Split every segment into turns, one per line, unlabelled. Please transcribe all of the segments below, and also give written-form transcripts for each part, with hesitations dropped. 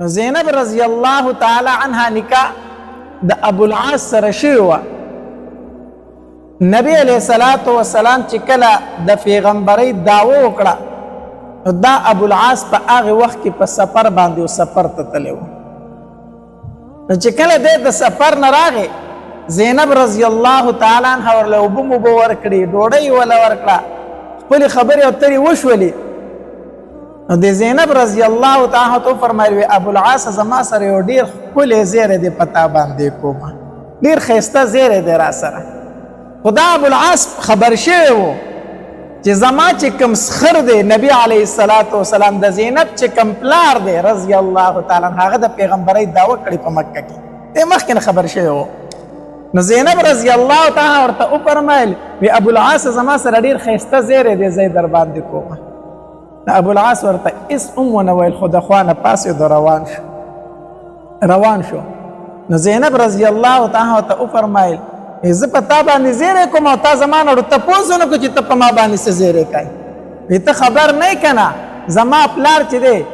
زینب رضی الله تعالی عنها نکاح د ابو العاص سره شوی وه. نبی علیه الصلاة والسلام چې کله د پیغمبرۍ دعوه وکړه نو دا ابو العاص په هغه وخت کې په سفر باندې و سفر ته تللی و. نو چې کله دی د سفر نه راغی زینب رضی الله تعالی عنها ورله اوبه موبه ورکړي، ډوډۍ وله ورکړه، خپلې خبرې او ترې وشولې. نو د زینب رضی الله تعالی عنها ته وفرمایل ابو العاص زما سره یو ډېر ښکلی زیری دی په تا باندې کومه، ډېر ښایسته زیری دی را سره. خو دا ابو العاص خبر شوی و چې زما چې کوم سخر دی نبی علیه الصلاة والسلام د زینب چې کوم پلار دی رضی الله تعالی عنه هغه د پیغمبرۍ دعوه کړې په مکه کې، دی مخکې نه خبر شوی و. نو زینب رضی الله تعالی ورته وفرمایل وی ابو العاص زما سره ډېر ښایسته زیری دی زه در باندې کومه. ابو العاص ورته هېڅ هم ونه ویل خو د خوا نه پاڅېد روان شو. نو زینب رضی الله تعالی ورته وفرمایل زه په تا باندې زیری کوم او تا زما نه تپوس ونه کړو چې ته په ما باندې څه زیری کوې. وی ته خبر نه یې که نه زما پلار چې دی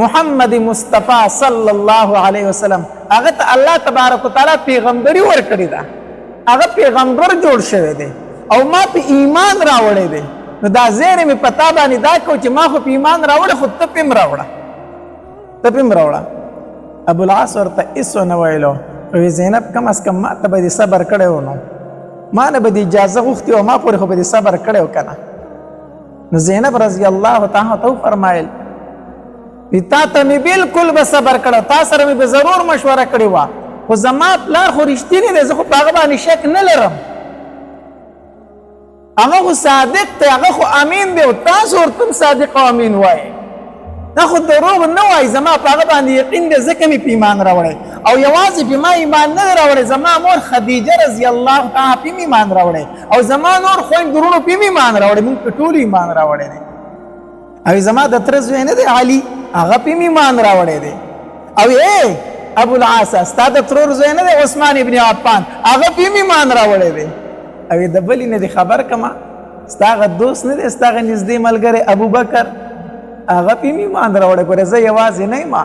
محمد مصطفی صلی الله علیه وسلم هغه ته الله تبارک وتعالی پیغمبري ورکړې ده، هغه پیغمبر جوړ شوی دی او ما په ایمان راوړی دی. نو دا زیری مې په تا باندې دا کو چې ما خو په ایمان راوړی خو ته پې هم راوړه. ابو العاص ورته هېڅ ونه ویلو. وی زینب کم از کم ما ته به دې صبر کړی و، نو ما نه به دې اجازه غوښتې و، ما پورې خو به دې صبر کړی و که نه. نو زینب رضی الله تعالی ته وفرمایل تا ته مې بلکل به صبر کړی، تا سره مې به ضرور مشوره کړې وه، خو زما پلار خو رښتینی دی، زه خو په هغه باندې شک نه لرم، هغه خو صادق دی، هغه خو امین دی او تاسو ورته هم صادق او امین وایئ، دا خو دروغ نه وایي، زما په هغه باندې یقین دی ځکه مې په ایمان راوړی او یوازې په ما ایمان نه دی راوړی، زما مور خدیجه رضی الله تعالی په ایمان راوړی او زما نور خویند ورونو په ایمان راوړی، موږ په ټولو ایمان راوړی دی. او زما د تره زوی نه دی علي هغه په ایمان راوړی دی. او ابو العاص ستا د ترور زوی نه دی عثمان ابن عفان هغه په ایمان راوړی دی. او د بلې نه دی خبر کما ستا هغه دوست نه دی ستا هغه نږدې ملګری ابوبکر هغه په ایمان راوړی. ګوره زه یوازې نه یم،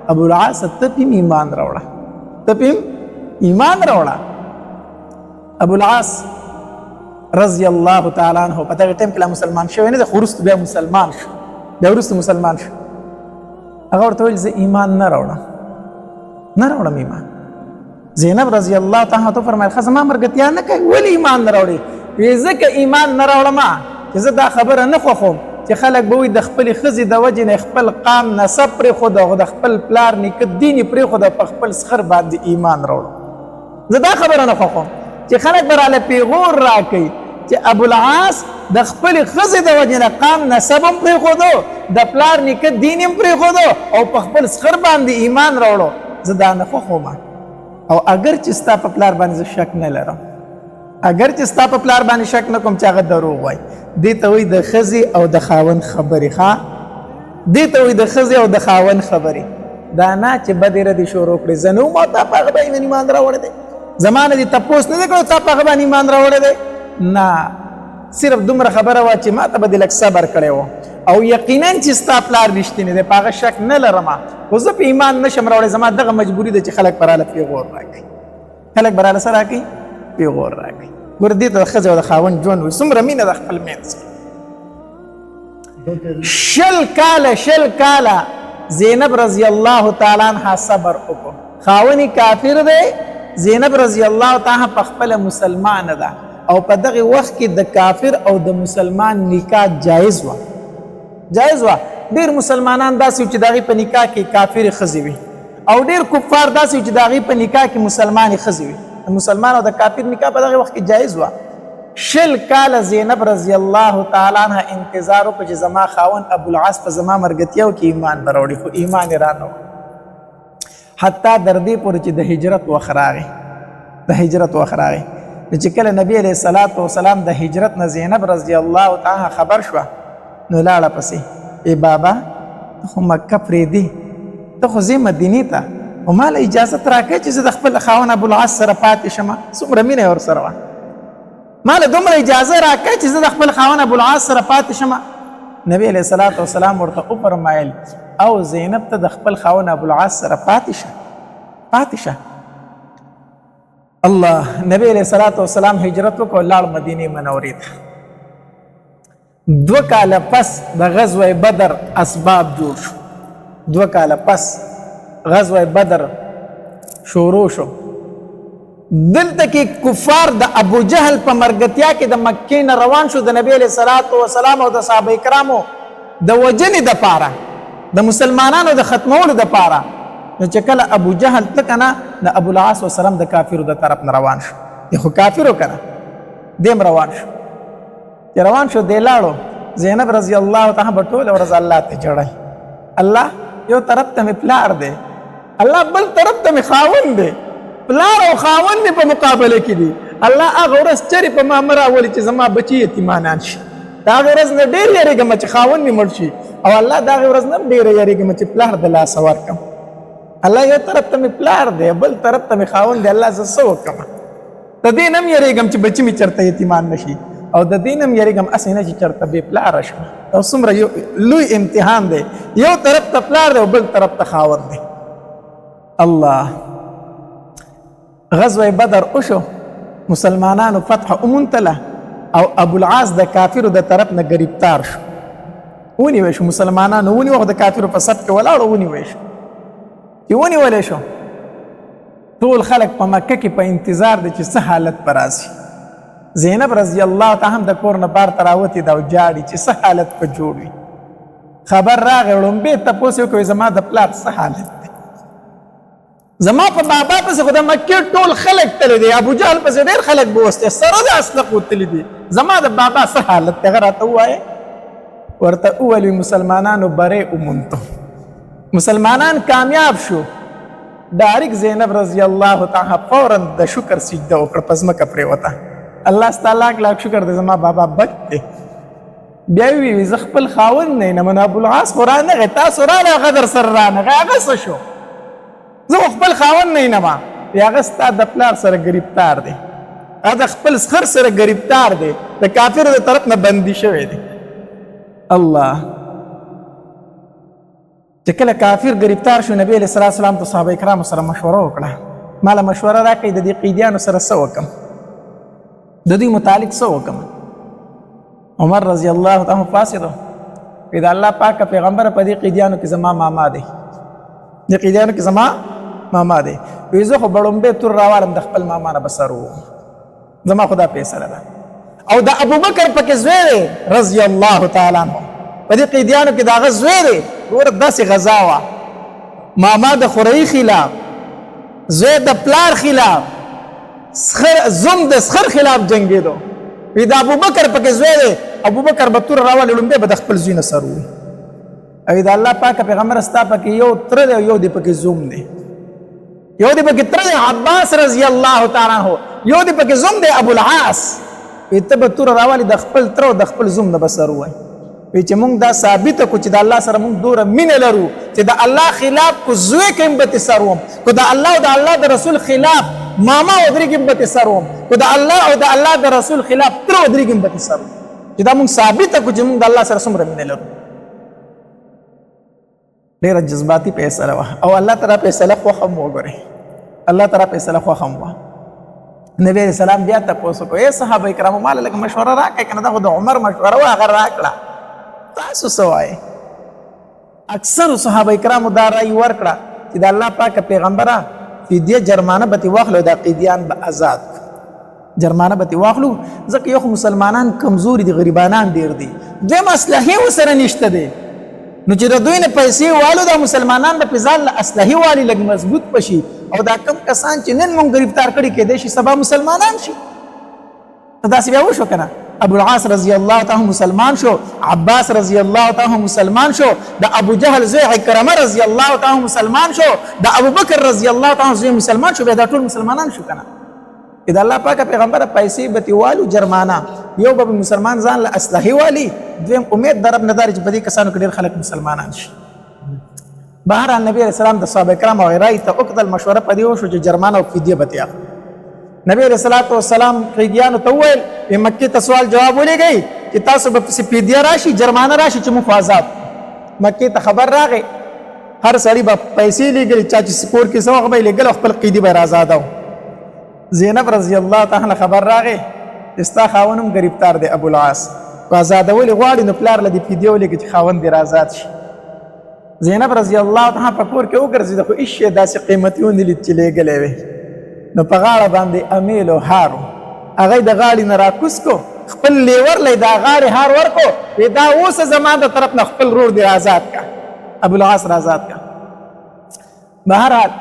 ابو العاص ته په ایمان راوړه، ته په ایمان راوړه. ابو العاص رضی الله تعالی عنه په دغه ټیم کې لا مسلمان شوی نه دی، خو وروسته بیا مسلمان شو، هغه ورته ویل زه ایمان نه راوړم ایمان. زینب رضی الله تعالی عنها فرمایل ښه زما ملګرتیا نه کوې، ولې ایمان نه راوړې؟ وی ځکه ایمان نه راوړم چې زه دا خبره نه خوښوم چې خلک به وایي د خپلې ښځې د وجې نه خپل قام نسب پرېښود او د خپل پلار نیکه دین یې پرېښود او په خپل سخر باندې ایمان راوړو. زه دا خبره نه خوښوم چې خلک به راله پیغور راکوي چې ابو العاص د خپلې ښځې د وجې نه قام نسب هم پرېښودو، د پلار نیکه دین هم پرېښودو او په خپل سخر باندې ایمان راوړو. زه دا نه خوښوم او اگر چې ستا په پلار باندې زه شک نه لرم، اگر چې ستا په پلار باندې شک نه کوم چې هغه دروغ وایي. دې ته وایي د ښځې او د خاوند خبرې، دې ته وایي د ښځې او د خاوند خبرې. دا نه چې بدې ردې شروع کړې زه نه وم او تا په هغه باندې ایمان راوړی دی، زما نه دې تپوس نه دی کړی تا په هغه باندې ایمان راوړی دی. نه، صرف دومره خبره وه چې ما ته به دې لږ صبر کړی و او یقینا چې ستا پلار رښتینی دی، په هغه شک نه لرم، خو زه په ایمان نشم راوړی، زما دغه مجبوري ده چې خلک به راله پیغور راکړي، خلک به راله څه راکړي؟ پیغور راکړي. ګوره دې ته د ښځې او د خاوند ژوند وایي، څومره مینه د خپل منځ کې. 20 کاله زینب رضی الله تعالی عنها صبر وکړو، خاوند یې کافر دی، زینب رضی الله تعالی په خپله مسلمانه ده او په دغه وخت کې د کافر او د مسلمان نکاح جایز وه. ډېر مسلمانان داسې وو چې د هغې په نکاح کې کافرې ښځې وي او ډېر کفار داسې وو چې د هغې په نکاح کې مسلمانې ښځې وي. د مسلمان او د کافر نکاح په دغه وخت کې جایز وه. 20 کاله زینب رضی الله تعالی عنها انتظار وکړو چې زما خاوند ابو العاص په زما ملګرتیاو کې ایمان به راوړي، خو ایمان یې رانه و. حتی تر دې پورې چې د هجرت وخت راغی، چې کله نبی علیه الصلاة والسلام د هجرت نه زینب رضی الله تعالی خبر شوه نو لاړه پسې ای بابا ته خو مکه پرېږدې، ته خو ځې مدینې ته او ما له اجازت راکړې چې زه د خپل خاوند ابو العاص سره پاتې شم. څومره مینه یې ورسره وه، ما له دومره اجازه راکړې چې زه د خپل خاوند ابو العاص سره پاتې شم. نبی علیه الصلاة والسلام ورته وفرمایل او زینب ته د خپل خاوند ابوالعاص سره پاتې شه. الله نبی علیہ الصلوۃ والسلام هجرت وکړ، لاړ مدینه منورې ته. 2 کاله پس د غزوه بدر اسباب جوړ شو. 2 کاله پس غزوه بدر شروع شو. دلته کې کفار د ابو جهل په مرګتیا کې د مکې نه روان شو د نبی علیہ الصلوۃ والسلام او د صحابه کرامو د وجنې د پاره، د مسلمانانو د ختمولو د پاره. نو چې کله ابو جهل تکنه د ابوالعاص والسلام د کافرو د طرف نه روان شو، خو کافرو کنه دیم روان شو. چې روان شو دی لاړو، زینب رضی الله تعالی په ټوله ورځ الله ته جړی، الله یو طرف ته مې پلار دی، الله بل طرف ته مې خاوند دی، پلار او خاوند په مقابله کې دي. الله هغه ورځ چرې په ما مه راولي چې زما بچي یتیمانان شي. د هغې ورځ نه ډېر یېرېږم چې خاوند مې مړ شي، او الله د هغې ورځ نه هم ډېره یېرېږم چې پلار د لاسه ورکړم. الله یو طرف ته مې پلار دی، بل طرف ته مې خاوند دی، الله زه څه وکړم؟ د دې نه هم یېرېږم چې بچي مې چېرته یتیمان نه شي، او د دې نه هم یېرېږم هسې نه چې چېرته بې پلاره شم. او څومره یو لوی امتحان دی، یو طرف ته پلار دی او بل طرف ته خاوند دی. الله غزوه بدر وشو، مسلمانانو فتح وموندله، او ابوالعاص د کافرو د طرف نه ګرفتار شو، ونیوی شو. مسلمانانو ونیوه، د کافرو په صف کې ولاړ ونیوی شو. چې ونیولی شو، ټول خلک په مکه کې په انتظار دی چې څه حالت به راشي. زینب رضی الله تعالی هم د کور نه بار ته راوتې ده او جاړي چې څه حالت به جوړ وي. خبر راغی، ړومبې تپوس یې وکړ زما د پلار څه حالت دی. زما په بابا پسې خو د مکې ټول خلک تللی دی، ابو جهل پسې ډېر خلک بوستی، سره د اسلحو تللی دي، زما د بابا څه حالت دی؟ هغه راته ووایه. ورته وویل مسلمانانو بری وموندو، مسلمانان کامیاب شو. ډایرک زینب رضی الله تعالی فوراً د شکر سجده وکړه، په ځمکه پرېوته. الله ستا لاک لاک شکر دی، زما بابا بچ دی. بیا یې وویل زه خپل خاوند نه یم، نو ابوالعاص خو رانغی، تاسو راغی، هغه در سره رانغی، هغه څه شو؟ زه خپل خاوند نه یم، هغه ستا د پلار سره ګرفتار دی، هغه د خپل خر سره ګرفتار دی، د کافرو د طرف نه بندي شوی دی. الله چې کله کافر ګرفتار شو، نبی علیہ الصلوۃ والسلام ته صحابه کرامو سره مشوره وکړه، ماله مشوره راکړئ د دې قیدیانو سره څه وکړم، د دوی متعلق څه وکړم. عمر رضی الله تعالی فاسدو وی د الله پاک پیغمبر په دې قیدیانو کې زما ماما دی، د قیدیانو کې زما ماما دی. وی زه خو بړومبې تور راوالم د خپل ماما نه به سر ووم، زما خو دا فیصله ده. او د ابوبکر پکې زوی دی رضی الله تعالی عنه، په دې قیدیانو کې د هغه زوی دی. ګوره داسې غزا وه، ماما د خورۍ خلاف، زوی د پلار خلاف، زوم د سخر خلاف جنګېدو. وی د ابوبکر پکې زوی دی، ابوبکر به تور راولي، لومبې به د خپل زوی نه سر ووي. او د الله پاک پیغمبر ستا پکې یو تره دی او یو دی پکې زوم دی، یو دی پکې تره دی عباس رضی الله تعالی عنہ، یو دی پکې زوم دی ابوالعاص. وی ته به تور راولي، د خپل تره او د خپل زوم نه به سر ووایي. وی چې مونږ دا ثابته کړو چې د الله سره مونږ دوره مینه لرو چې د الله خلاف کو زوی کې هم به سر وم، کو د الله او د الله د رسول خلاف ماما ودرېږي هم به سر وم، کو د الله او د الله د رسول خلاف تره ودرېږي هم به سر وم. چې دا مونږ ثابته کړو چې مونږ د الله سره څومره مینه لرو. ډېره جذباتي فیصله وه، او الله تعالی فیصله خوښه هم وګورئ، الله تعالی فیصله خوښه هم وه. نبی علیہ السلام بیا تپوس وکړو، ای صحابه کرامو ماله لږ مشوره راکړئ، که نه دا خو د عمر مشوره وه، هغه راکړه، تاسو څه وایئ؟ اکثرو صحابه کرامو دا رایي ورکړه چې د الله پاک پیغمبره فدیه جرمانه به ترې واخلو، دا قیدیان به آزاد کړو، جرمانه به ترې واخلو، ځکه یو خو مسلمانان کمزوري دي، غریبانان ډېر دي، دویم اسلحې ورسره نشته دی، نو چې د دوی نه پیسې والو، دا مسلمانان به پې ځان له اسلحې والي لږ مضبوط پشي، او دا کم کسان چې نن مونږ گرفتار کړي کېدای شي سبا مسلمانان شي. داسې بیا وشو که نه؟ ابوالعاص رضی الله تعالی مسلمان شو، عباس رضی الله تعالی مسلمان شو، د ابو جهل زوی عکرمه رضی الله تعالی مسلمان شو، د ابوبکر رضی الله تعالی زوی مسلمان شو، بیا دا ټول مسلمانان شو که نه؟ د الله پاک پیغمبر پیسې به ترې والو جرمانه، یو به مسلمان ځان له اسلحې والي، دویم امید د رب نه دا چې په دې کسانو کې ډېر خلک مسلمانان شي. بهرحال نبی علیہ السلام د صحابه کرامو رایې ته وکتل، مشوره په دې وشو چې جرمانه او فدیه به ترې اخلي. نبی علیہ السلام قیدیانو ته وویل مکې ته سوال جواب ولېږئ چې تاسو به پسې فدیه راشي، جرمانه راشي چې موږ آزاد. مکې ته خبر راغی، هر سړی به پیسې لېږلې، چا چې کور کې څه وخت به یې لېږل او خپل قیدي به یې رازاده و. زینب رضی الله تعالی خبر راغی چې ستا خاوند هم ګرفتار دی ابوالعاص، که ازادول یې غواړي نو پلار له دې فدیه ولېږي چې خاوند دې رازاد شي. زینب رضی الله تعالی په کور کې وګرځېده خو هېڅ شی داسې قیمتي ونه لید چې لېږلی وی. نو په غاړه باندې امیل او هار و، هغه یې د غاړې نه راکوز کو، خپل لیور لی دا غاړې هار ورکو، وی دا اوس زما د طرف نه خپل رور دې آزاد کا، ابوالعاص رازاد کا. بهرحال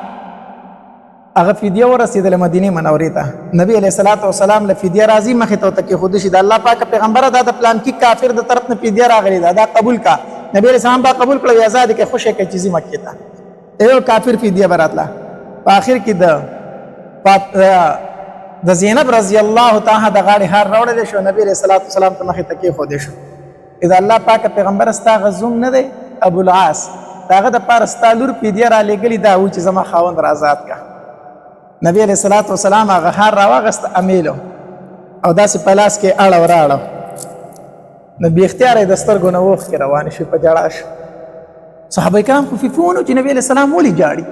هغه فدیه ورسېدله مدینې منورې ته. نبي علیه الصلاة والسلام له فدیه راځي، مخې ته ورته کېښودل شي د الله پاکه پیغمبره دا د پلانکي کافر د طرف نه فدیه راغلې ده، دا قبول کا. نبي علیه السلام با قبول کړه، ازاد کړه، خوشی کړه چې ځي مکې ته. یو کافر فدیه به راتله. په آخر کې د زینب رضی الله تعالی د غاړې هار راوړلی شو، نبي علیه الصلاة والسلام ته مخې ته کېښودی شو. د الله پاکه پیغمبره ستا هغه زوم نه دی ابوالعاص، د هغه دپاره ستا لور فدیه رالېږلې دا و چې زما خاوند رازاد کا. نبی علیه الصلاة والسلام هغه هار راواغست امیلو او داسې په لاس کې اړه وراړه. نو بې اختیاره یې د سترګو نه اوښکې روانې شوې، په ژړا شو. صحابه کرام خو فکر ونه چې نبي علیه السلام ولې جاړي،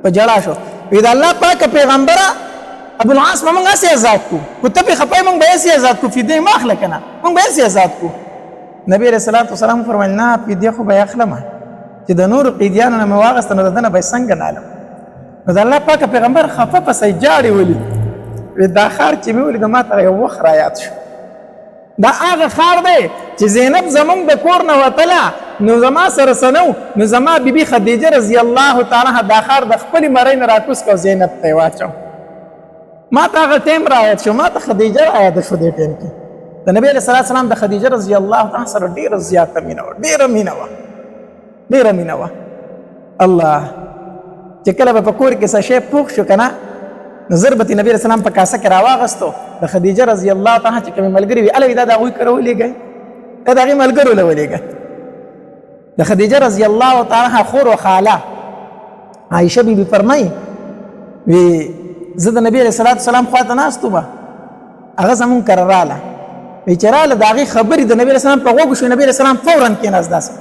په ژړا شو. وی د الله پاکه پیغمبره ابوالعاص به موږ هسې ازاد کړو، خو ته پرې خفه یې موږ به یې هسې ازاد کړو، فدیه مه اخله که نه، موږ به یې هسې ازاد کړو. نبي علیه الصلاة والسلام وفرمیل نه فدیه خو به یې اخلمه، چې د نورو قیدیانو نه مې واغسته نو د ده نه به یې څنګه نه الم. نو د الله پاکه پیغمبر خفه پسې جاړې ولید. وی دا ښار چې مې ولید ما ته یو وخت رایاد شو، دا هغه ښار دی چې زینب زمونږ د کور نه وتله نو زما سره څه نه و، نو زما بیبي خدیجه رضی الله تعالی عنها دا ښار د خپلې مرۍ نه راکوز کړ او زینب ته یې واچو. ما ته هغه ټیم رایاد شو، ما ته خدیجه رایاده شو دې ټیم کې. د نبي علیه الصلاة والسلام د خدیجه رضی الله تعالی سره ډېره زیاته مینه وه، ډېره مینه وه، ډېره مینه وه. الله چې کله به په کور کې څه شی پوخ شو که نه، نو زر به نبي علیه السلام په کاسه کې راواغستو، د خدیجه رضی الله تعالی چې کومې ملګري وي هله وي دا د هغوی کره ولېږئ، دا د هغې ملګرو له ولېږئ. د خدیجه رضی الله تعالی عنها خور و خاله عایشه بیبي فرمایي وی زه د نبي علیه الصلاة والسلام خوا ته ناست وم، هغه زمونږ کره راله، وی چې راله د هغې خبرې د نبي علیه السلام په غوږو شوې، نبي علیه السلام فورا کېناست، داسې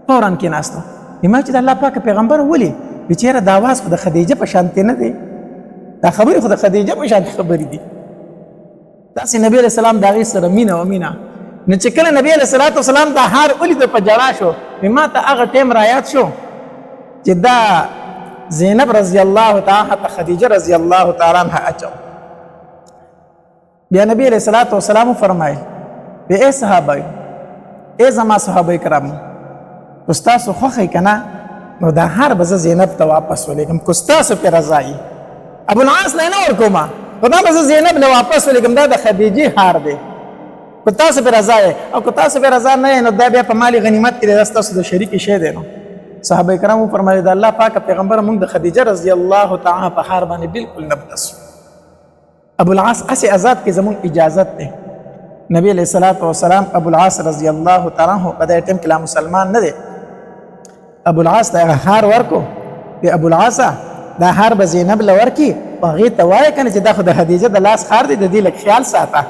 فورا کېناستو. ما چې د الله پاکه پیغمبر ولې وی چېرې دا اواز خو د خدیجه په شانتې نه دی، دا خبرې خو د خدیجه په شانتې خبرې دي. داسې نبي علیه السلام د هغې سره مینه و مینه. نو چې کله نبي علیه الصلاة والسلام دا هار ولیده په ژړا شو، ما ته هغه ټیم رایاد شو چې دا زینب رضی الله تعالی عنها خدیجه رضی الله تعالی عنها اچو. بیا نبی علیہ الصلوۃ والسلام فرمایل به اے صحابه اے زما صحابه کرام استاسو خوخی کنا نو دا هر بز زینب ته واپس ولېږم کو استاسو پر رضای ابوالعاص نه ور کوما خدا بز زینب له واپس ولېږم دا د خدیجه هار دی کو تاسو پر رضای او کو تاسو پر رضا نه نو دا بیا په مالی غنیمت کې د تاسو د شریک شه دی نو صحابه کرام فرمایي دا الله پاک پیغمبر موږ د خدیجه رضی الله تعالی په هار باندې بالکل نه بدس ابوالعاص اسی آزاد کې زمون اجازت ده نبی علیہ الصلوۃ والسلام ابوالعاص رضی الله تعالی عنہ په دې ټیم کې لا مسلمان نه دی ابوالعاص دا هار ورکو دی ابوالعاص دا هار به زینب لور کی هغه ته وای کنه چې دا خو د خدیجه د لاس خار دی د دې لک خیال ساته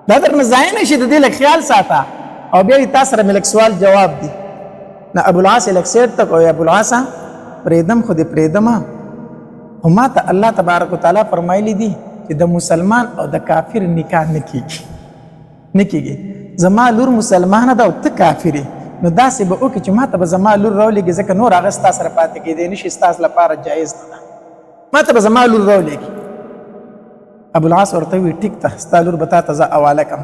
دا در نه ځای نشي د دې لک خیال ساته او بیا تاسو سره ملک سوال جواب دی نه ابوالعاص لکسیت تک او ابوالعاص پریدم خود پریدم هما ته الله تبارک وتعالى فرمایلی دی چې د مسلمان او د کافر نکاح نکیږي زما لور مسلمانه ده او ته کافری نو داسې به وکړي چې ما ته به زما لور راولېږي ځکه نور هغه ستا سره پاتې کېدی نشي ستاسو لپاره جایز نه ده ما ته به زما لور راولېږي ابوالعاص ورته وویل ټیک ده ستا لور به تا ته زه حواله کړم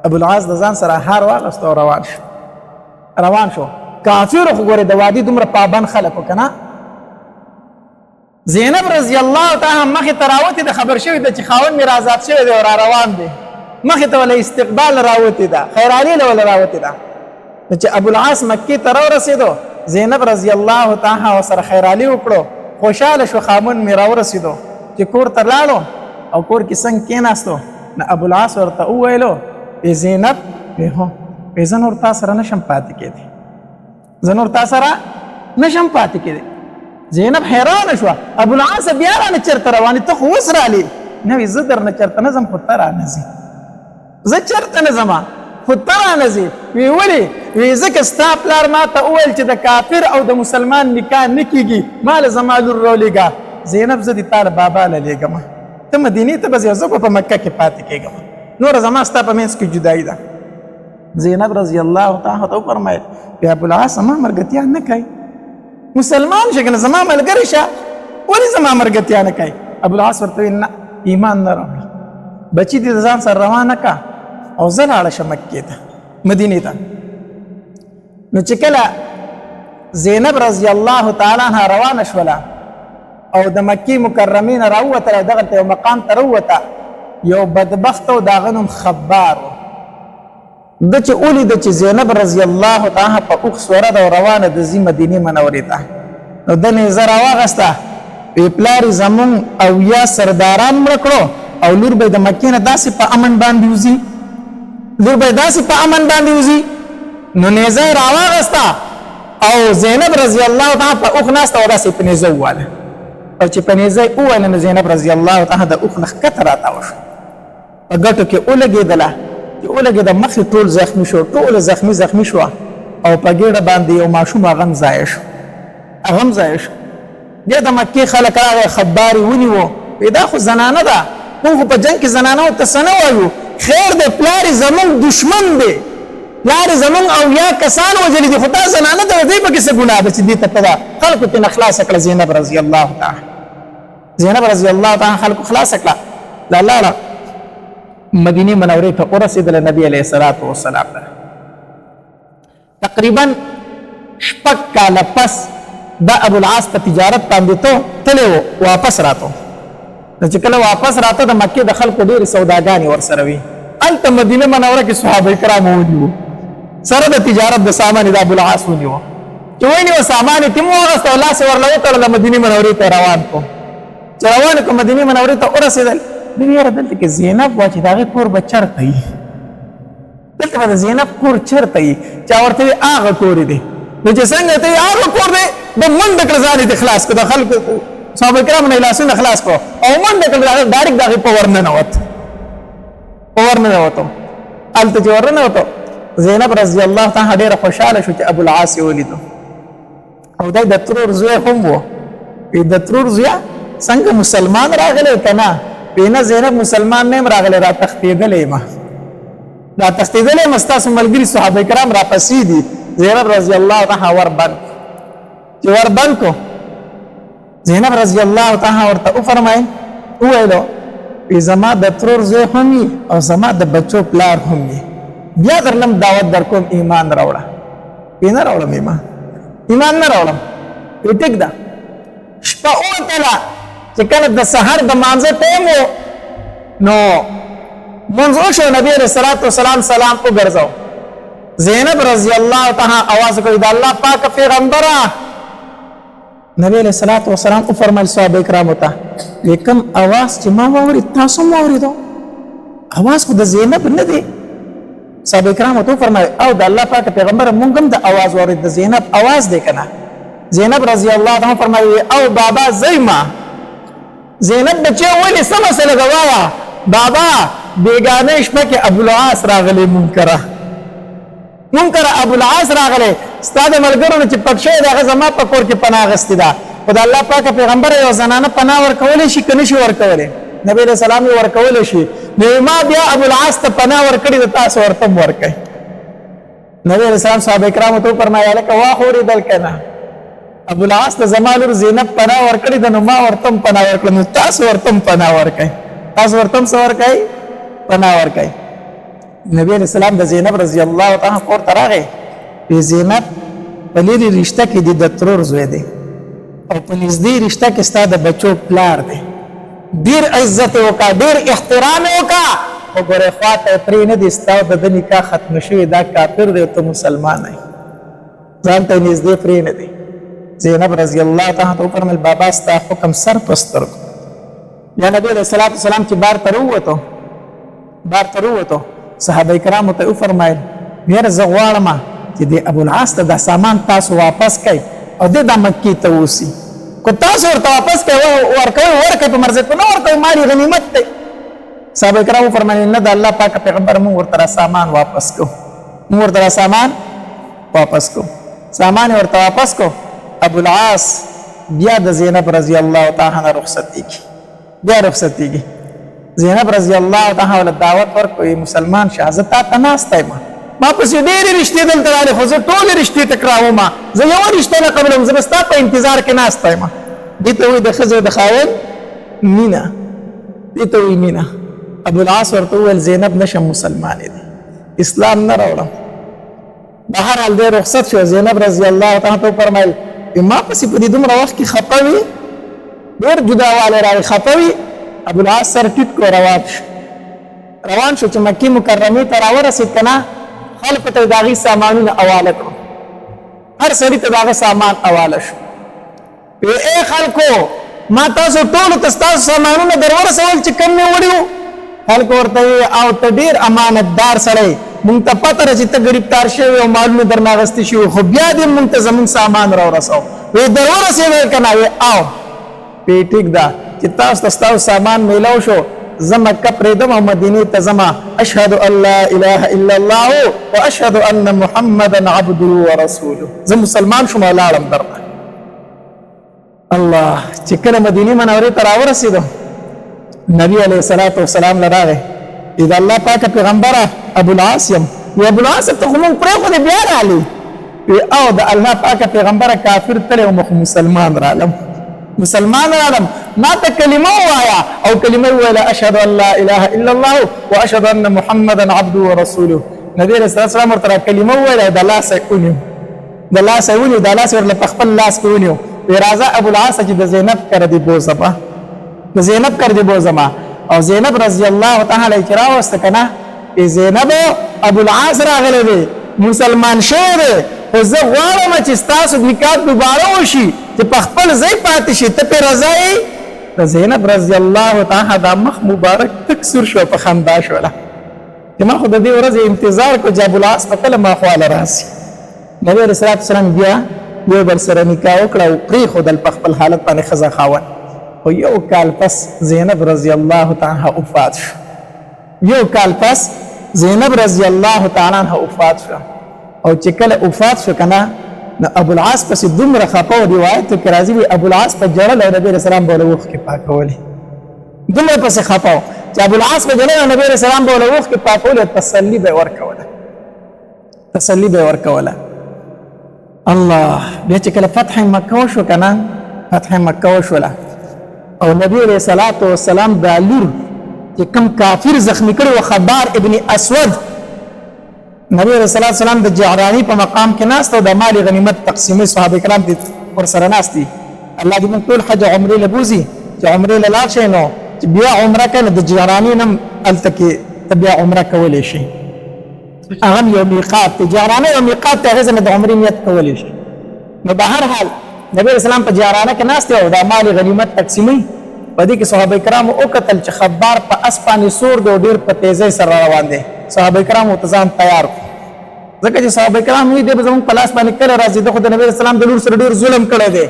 ابوالعاص د ځان سره هار واخیست او روان شو کافر خو ګورې د وادي دومره پابند خلک و که نه زینب رضی الله تعالی مخې ته راوتې ده خبر شوې ده چې خاوند مې رازاد شوی دی او را روان دی مخې ته وله استقبال راوتې ده خیرعلي له وله راوتې ده نو چې ابوالعاص مکې ته راورسېدو زینب رضی الله تعالی ورسره خیرعلي وکړو خوشحاله شو خاوند مې راورسېدو چې کور ته لاړو او کور کې څنګه کېناستو نو ابوالعاص ورته وویلو ای زینب هو زه نور تا سره نشم پاتې کېدی زه نور تا سره نشم پاتې کېدی زینب حیرانه شوه ابوالعاص بیا رانه چېرته روانې ته خو اوس رالې نه وي زه درنه چېرته نه ځم خو ته رانه ځې زه چېرته نه ځم خو ته رانه ځې وی ولې وی ځکه ستا پلار ما ته وویل چې د کافر او د مسلمان نکاح نه کېږي ما له زما لور راولېږه زینب زه دې تا له بابا له لېږم ته مدینې ته به ځې زه به په مکه کې پاتې کېږم نوره زما ستا په منځ کې جدایي ده زینب رضی الله تعالی ته وفرمیل بیا ابوالعاص زما ملګرتیا نه کوي مسلمان شه که نه زما ملګری شه ولې زما ملګرتیا نه کوي ابوالعاص ورته ویل نه ایمان نه راوړه بچي دې د ځان سره روانه که او زه لاړه شه مکې ته مدینې ته نو چې کله زینب رضی الله تعالی عنها روانه شوله او د مکې مکرمې نه راووتله دغلته یو مقام ته راووته یو بدبخت و د هغه نوم خبار و ده چې ولیده چې زینب رضی الله تعالی په اوښ سوره ده او روانه د ځي مدینې منورې ته نو ده نیزه راواغسته وی پلار یې زمونږ اویا سرداران مړه کړو او لور به د مکې نه داسې په امن باندې وځي لور به داسې په امن باندې وځي نو نیزه یې راواغسته او زینب رضی الله تعالی په اوښ ناسته او داسې په نیزه وواله او چې په نیزه یې وویله نو زینب رضی الله تعالی د اوښ نه ښکته راتاوه شوه په ګټو کې ولګېدله چې ولګېده مخې ټول زخمي شو ټوله زخمي شوه او په ګېډه باندې یو ماشوم هغه هم ضایع شو بیا د مکې خلک راغی خبار یې ونیو وی دا خو زنانه ده موږ خو په جنګ کې زنانه ورته څه نه وایو خیر دی پلار یې زمونږ دشمن دی پلار یې زمونږ اویا کسان وژلي دي خو دا زنانه ده دې پکې څه ګناه ده چې دې ته پته خلکو ترېنه خلاصه کړه زینب رضی الله تعالی خلکو خلاصه کړه لاړه مدینې منورې ته ورسېدله نبي علیه الصلاة والسلام تقریبا 6 کاله پس دا ابوالعاص په تجارت باندې تللی و واپس راته نو چې کله واپس راته د مکې د خلکو ډېرې سوداګانې ورسره وي هلته مدینه منوره کې صحابه کرام ونیو سره د تجارت د سامان د ابوالعاص ونیو چې ونیو سامان یې تم واغسته او لاس یې ورله وتړله مدینې منورې ته روان کړو چې روان کړو مدینې منورې ته ورسېدل دوی یاره دلته کې زینب وه چې د هغې کور به چېرته وي دلته به د زینب کور چېرته وي چا ورته وي هغه کور دی نو چې څنګه ته هغه کور دی د منډه کړه ځان یې خلاص کړه د خلکو صحابه کرامو نه یې لاسونه خلاص کړو او منډه کړه ډایرکټ د هغې په ورننوت هلته چې ورننوتو زینب رضی الله تعالی ډېره خوشحاله شو چې ابوالعاص یې ولیدو او دی د ترور زوی هم و د ترور زویه څنګه مسلمان راغلی که نه نه زینب مسلمان نه یم راغلی را تښتېدلی یم ستاسو ملګري صحابه کرام را پسې دي زینب رضی الله تعالی وربند چې وربند کو زینب رضی الله تعالی ورته وفرمایل وویلو زما د ترور زوی هم یي او زما د بچو پلار هم یي بیا درلم دعوت در کوم ایمان راوړه نه راوړم ایمان نه راوړم ټیک ده شپه ووتله چې کله د سحر د مانځه ټیم و نو منځ وشو نبي علیه الصلاة والسلام سلام وګرځو زینب رضی الله تعالی آواز کوي د الله پاک پیغمبره نبی علیه الصلاة والسلام وفرمایل صحابه کرامو ته کوم آواز چې ما واورېد تاسو هم واورېدو آواز خو د زینب نه دی صحابه کرامو ته وفرمایل او د الله پاک پیغمبره مونږ هم د آواز واورېد د زینب آواز دی که نه زینب رضی الله تعالی فرمایي او بابا زیما زینب بچه ولې څه مسله ده وایه بابا بیګانه شپه کې ابوالعاص راغلی منکره ابوالعاص راغلی ستا د ملګرو نه چې پټ شوی دی هغه زما په کور کې پناه اخیستې ده خو د الله پاکه پیغمبره یو زنانه پناه ورکولی شي که نه شي ورکولی نبي علیه السلام یې ورکولی شي نو ما بیا ابوالعاص ته پناه ورکړې ده تاسو ورته هم ورکئ نبي علیه السلام صحابه کرامو ته وفرمایل هلکه واخورېدل که نه ابوالعاص ته زما لور زینب پناه ورکړې ده نو ما ورته هم پناه ورکړه نو تاسو ورته هم پناه ورکئ تاسو ورته هم څه ورکئ پناه ورکئ نبی علیه السلام د زینب رضی الله تعالی کور ته راغی زینب په لرې رشته کې د ترور زوی دی او په نږدې رشته کې ستا د بچو پلار دی ډېر عزت یې وکړه ډېر احترام یې وکړه خو ګورې خوا ته یې پرې نه دي ستا د ده نکاح ختمه شوې دا کافر دی او ته مسلمان یې ځان ته یې نږدې پرې نه دی زینب رضی الله تعالی ته وفرمیل بابا ستا حکم سر په سترګو بیا نبي علیه الصلاة والسلام چې بار ته راووتو صحابه کرامو ته وفرمایل یاره زه غواړم چې د ابوالعاص ته دا سامان تاسو واپس کئ او د مکې ته اوسي که تاسو ورته واپس کئ ورکئ په مرض کو نه ورکئ مال غنیمت دی صحابه کرامو فرمایل نه د الله پاک پیغمبر موږ ورته سامان واپس کو موږ ورته سامان واپس کو. سامان ورته واپس کو. ابو العاص بیا د زینب رضی الله تعالی عنها رخصت کیږي. زینب رضی الله تعالی عنها دعوت ورکوي مسلمان شه زه تا ته ناست یم ما پسې ډېرې رشتې دلته راغلې خو زه ټولې رشتې تکراوم زه یوه رشته نه قبلوم زه به ستا په انتظار کې ناسته یم. دې ته وایي د ښځې د خاوند مینه. دې ته وایي مینه. ابو العاص ورته وویل زینب نشم مسلمانې دي اسلام نه راوړم. بهرحال دی رخصت شو. زینب رضی الله تعالی عنها وفرمیل ما پسې په دې دومره وخت کې خفه وي ډېر جداوالی راغی خفه وي. ابو العاص سر ټیټ کو روان شو چې مکې مکرمې ته راورسېد که نه خلکو ته د هغې سامانونه حواله کړو. هر سړي ته د هغه سامان حواله شو. ای خلکو ما تاسو ټولو ته ستاسو سامانونه در ورسول چې کوم مې وړي وو. خلکو ورته ویې او ته ډېر امانتدار سړی مونږ ته پته ده چې ته ګرفتار شوی او مالونه درنه اخیستي شوي خو بیا دې مونږ ته زمونږ سامان راورسو. وی در ورسېدل که نه وی او وی ټیک ده چې تاسو ته ستاسو سامان میلاو شو زه مکه پرېږدم او مدینې ته ځمه. اشهد ان لا اله الا الله و اشهد ان محمدا عبده ورسوله. زه مسلمان شوم او لاړم درته. الله چې کله مدینې منورې ته راورسېدم نبي علیه الصلاة والسلام له راغی د الله پاکه پیغمبره ابو العاص یم. وی ابو العاص ته خو مونږ پرېښودې بیا رالې. وی او د الله پاکه پیغمبره کافر تللی وم خو مسلمان رالم ما ته کلمه ووایا او کلمه وویله اشهد ان لا اله الا الله و اشهد ان محمدا عبده ورسوله. نبی علیه الصلاة والسلام ورته کلمه وویله د لاسه ونیو د لاس ورله په خپل لاس کې ونیو. وی راځه ابو العاص چې د زینب کره دې بوځمه او زینب رضی الله تعالی چې راوسته که نه زینب ابو العاص راغلی دی مسلمان شوی دی خو زه غواړم چې ستاسو نکاح دوباره وشي چې په خپل ځای پاتې شي ته پرې رضا یې. د زینب رضی الله تعالی دا مخ مبارک تک سور شو په خندا شوله چې ما خو د دې ورځې انتظار کو چې ابو العاص په کله ما خواله راسي. نبي علیه الصلاة والسلام بیا یو بل سره نکاح وکړه او پرېښودل په خپل حالت باندې ښځه خاوند. خو یو کال پس زینب رضی الله تعالی عنها وفات شو. زینب رضی الله تعالی عنها وفات شو او چې کله وفات شو که نه نو ابو العاص پسې دومره خفه و روایتو کې راځي وي ابو العاص په ژړل او نبي علیه السلام به له اوښکې پاکولې. دومره پسې خفه و چې ابو العاص په ژړل او نبي علیه السلام به له اوښکې پاکولې تسلي به یې ورکوله. الله بیا چې کله فتح مکه وشو که نه فتح مکه وشوله او نبی علیه الصلاة والسلام دا لور چې کوم کافر زخمی کړی و خبار ابن اسود نبی علیه الصلاة والسلام د جعرانی په مقام کې ناست او د مال غنیمت تقسیمي صحابه کرام دې ورسره ناست دي. الله دې موږ ټول حج عمرې له بوځي چې عمرې له لاړ شئ نو چې بیا عمره کوې نو د جعراني نه هم هلته کې ته بیا عمره کولی شي. هغه هم یو میقات دی جعرانه یو میقات دی هغې ځای نه د عمرې نیت کولی شي. نو به هر حال نبی علیه السلام په جعرانه کې ناست او د مال غنیمت تقسیمي په دې کې صحابه کرامو وکتل چې خبار په اس باندې سور دی او ډېر په تیزۍ سره روان دی. صحابه کرامو ورته ځان تیار کړو ځکه چې صحابه کرام وایي دی به زموږ په لاس باندې کله راځي ده خو د نبي اسلام د لور سره ډېر ظلم کړی دی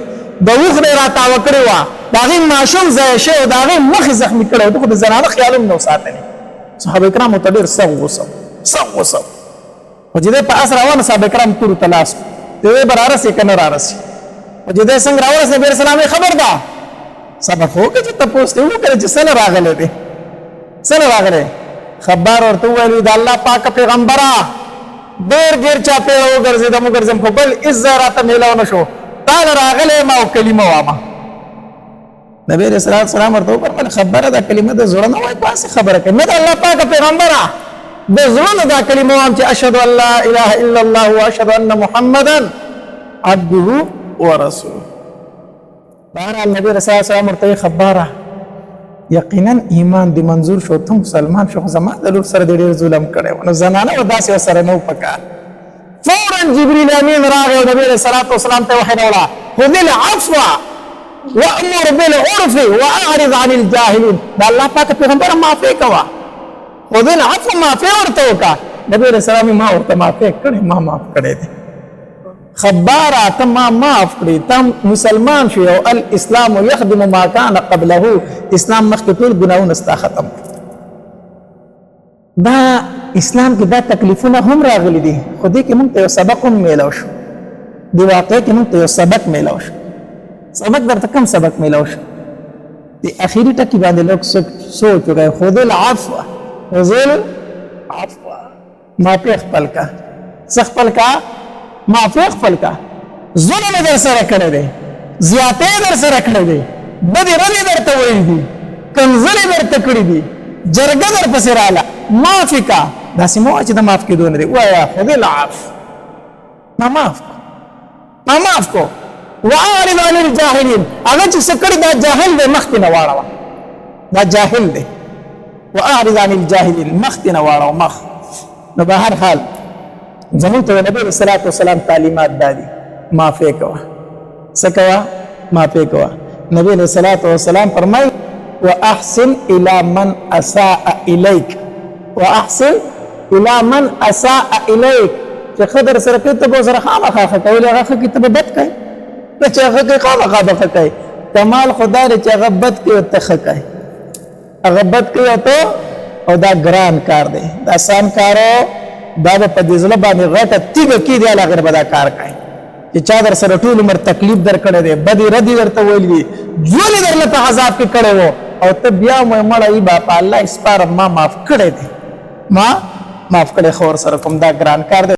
د اوښ نه یې راتاوه کړې وه د هغې ماشوم ضایع شوی و د هغې مخ یې زخمي کړی و ده خو د زنانه خیال هم نه و ساتلی. صحابه کرام ورته ډېر سخت غوسه خو چې دی په اس روانه صحابه کرام تورو ته لاس کړو دی به رارسي که نه رارسي خو چې دی څنګه راورسېد نبي اسلام یې خبر ده صبر خو وکړه چې تپوس دې وکړه چې څه نه راغلی دی څه نه راغلی. خبار ورته وویل د الله پاکه پیغمبره ډېر چاپېره وګرځېدم خو بل هېڅ ځای راته میلاو نه شو تا نه راغلی یم او کلمه وامه. نبي علیه الصلاة والسلام ورته وفرمیل خبره دا کلمه د زړه نه وایي په هسې خبره کوي نه د الله پاکه پیغمبره د زړه نه دا کلمه وایم چې اشهد ان لا اله الا الله و اشهد ان محمدا عبده ورسوله. بهرحال نبی علیه الصلاة والسلام ورته خبره یقینا ایمان دې منظور شو ته مسلمان شو خو زما د لور سره دې ډېر ظلم کړی و نو زنانه به داسې ورسره نه و پکار. فورا جبریل امین راغی او نبي علیه الصلاة والسلام ته وحی راوړه خذ العفو وامر بالعرف واعرض عن الجاهلین. دا الله پاکه پیغمبره معافي کوه خذ العفو معافي ورته وکړه. نبي علیه السلام ما ورته معافي کړې ما معاف کړی دی. خباره ته ما معاف کړې ته مسلمان شوې او الاسلام یخدم ما کان قبله اسلام مخکې ټول ګناهونه ستا ختم دا اسلام کې دا تکلیفونه هم راغلي دي، خو دې کې موږ ته یو سبق هم میلاو شو. دې واقع کې موږ ته یو سبق میلاو شو. سبق درته کوم سبق میلاو شو؟ دې اخیری ټکي باندې لوګ سوچ وکړئ، خذ العفو، خذ العفو، معافي خپل کا، څه خپل کا؟ معافي خپل کا. ظلم در سره کړی دی، زیاتې در سره کړی دی، بدې ردې درته ویلي دي، کنځلې درته کړي دي، جرګه در پسې راله، معافي کا. داسې مه وایه چې د معاف کېدو نه دی، ووایه خذ العفو، ما معاف کو، ما معاف کو. واعرض عن الجاهلین، هغه چې څه کړي دا جاهل دی، مخکې نه واړوه، دا جاهل دی. واعرض عن الجاهلین، مخکې نه واړوه، مخ. نو به هر حال زموږ ته نبی علیه الصلاة والسلام تعلیمات دا دي، معافي کوه. څه کوه؟ معافي کوه. نبی علیه الصلاة والسلام فرمایي واحسن الى من اساء الیک، واحسن الى من اساء الیک. چې ښه در سره کوي ته به ورسره خامخا ښه کوې، هغه ښه کوي ته به بد کوې، ته چې هغه کوي خامخا به ښه کوې. کمال خو دا دی چې هغه بد کوي او ته ښه کوې، هغه بد کوي او ته، او دا ګران کار دی، دا آسان کار دا به په دې زړه باندې غټه تیږه کېږدي، هغه به دا کار کوي چې چا در سره ټول عمر تکلیف در کړی دی، بدې ردې درته ویلي دي، ژوند یې درله په عذاب کې کړی و، او ته بیا مو مړه ای با په الله سپارم، ما معاف کړی دی، ما معاف کړی، خو ورسره کوم دا ګران کار دی.